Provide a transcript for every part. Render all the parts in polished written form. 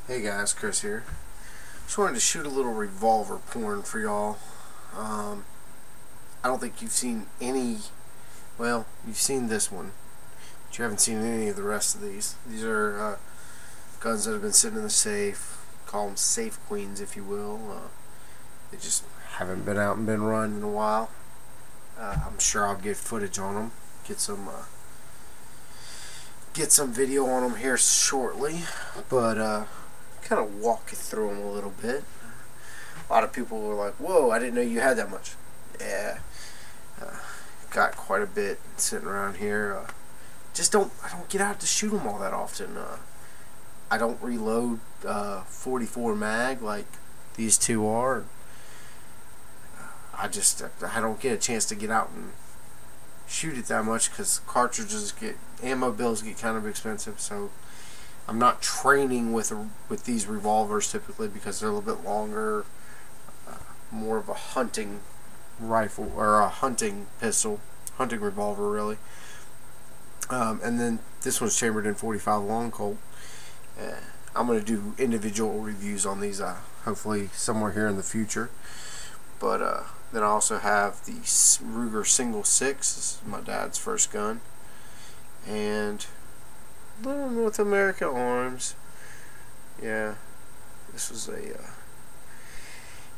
Hey guys, Chris here. Just wanted to shoot a little revolver porn for y'all. I don't think you've seen any. Well, you've seen this one, but you haven't seen any of the rest of these. These are guns that have been sitting in the safe. Call them safe queens, if you will. They just haven't been out and been run in a while. I'm sure I'll get footage on them. Get some video on them here shortly, but kind of walk you through them a little bit. A lot of people were like, "Whoa, I didn't know you had that much." Yeah, got quite a bit sitting around here. I don't get out to shoot them all that often. I don't reload 44 mag like these two are. I don't get a chance to get out and shoot it that much because ammo bills get kind of expensive. So I'm not training with these revolvers typically because they're a little bit longer, more of a hunting rifle or a hunting revolver really. And then this one's chambered in 45 long Colt. I'm going to do individual reviews on these hopefully somewhere here in the future. But then I also have the Ruger Single 6. This is my dad's first gun. And little North America Arms. Yeah, this was a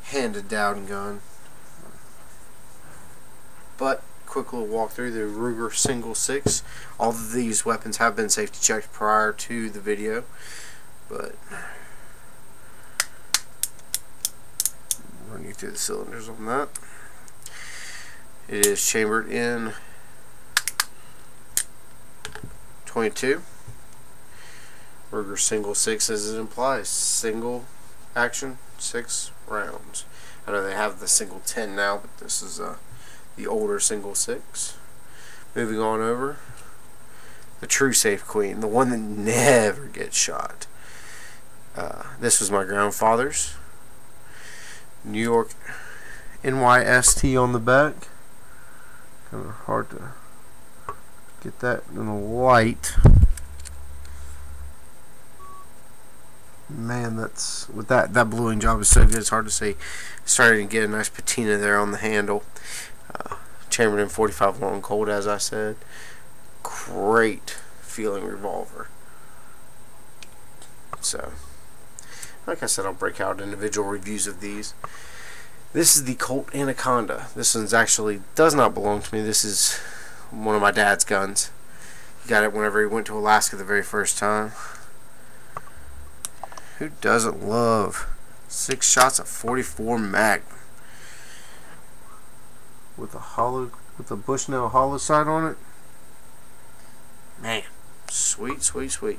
handed down gun. But quick little walk through the Ruger Single 6. All of these weapons have been safety checked prior to the video, but run you through the cylinders on that. It is chambered in 22. Ruger Single 6, as it implies, single action, 6 rounds. I know they have the single 10 now, but this is the older Single 6. Moving on over, the true safe queen, the one that never gets shot. This was my grandfather's. New York NYST on the back. Kind of hard to get that in the light. Man, that's with that bluing job is so good. It's hard to see. Starting to get a nice patina there on the handle. Chambered in 45 long Colt, as I said. Great feeling revolver. So, like I said, I'll break out individual reviews of these. This is the Colt Anaconda. This one's actually does not belong to me. This is one of my dad's guns. He got it whenever he went to Alaska the very first time. Who doesn't love 6 shots of 44 Magnum with a Bushnell hollow sight on it? Man, sweet, sweet, sweet.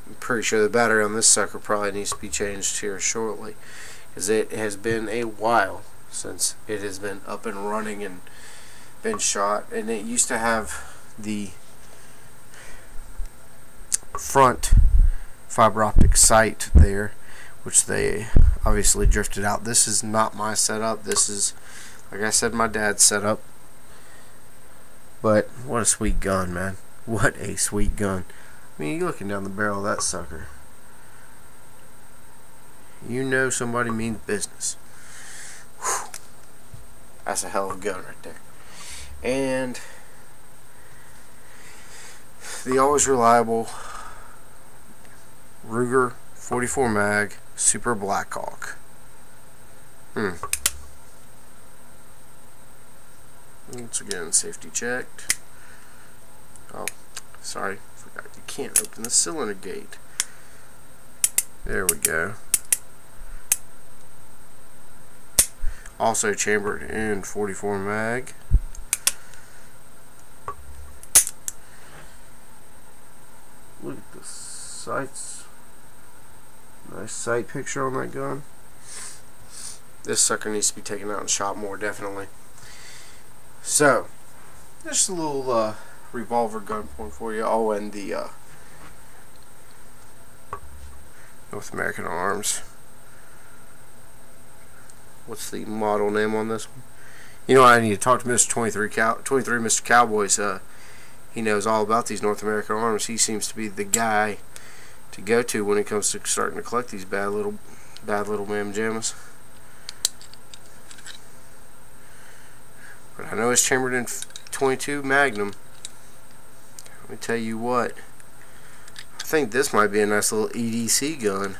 I'm pretty sure the battery on this sucker probably needs to be changed here shortly, because it has been a while since it has been up and running and been shot. And it used to have the front fiber optic sight there, which they obviously drifted out. This is not my setup. This is, like I said, my dad's setup. But what a sweet gun, man. What a sweet gun. I mean, you're looking down the barrel of that sucker, you know somebody means business. Whew. That's a hell of a gun right there. And the always reliable Ruger 44 mag Super Blackhawk. Once again, safety checked. Oh, sorry, forgot you can't open the cylinder gate. There we go. Also chambered in 44 mag. Look at the sights. Nice sight picture on that gun. This sucker needs to be taken out and shot more, definitely. So, just a little revolver gun point for you. Oh, and the North American Arms. What's the model name on this one? You know, I need to talk to Mr. 23 Mr. Cowboys. He knows all about these North American Arms. He seems to be the guy to go to when it comes to starting to collect these bad little mamma jammas. But I know it's chambered in 22 Magnum. Let me tell you what, I think this might be a nice little EDC gun.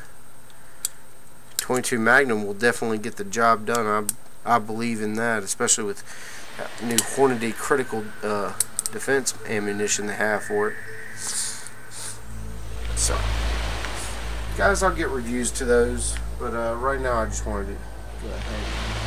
22 Magnum will definitely get the job done. I believe in that, especially with that new Hornady critical defense ammunition they have for it. So, guys, I'll get reviews to those, but right now I just wanted to go ahead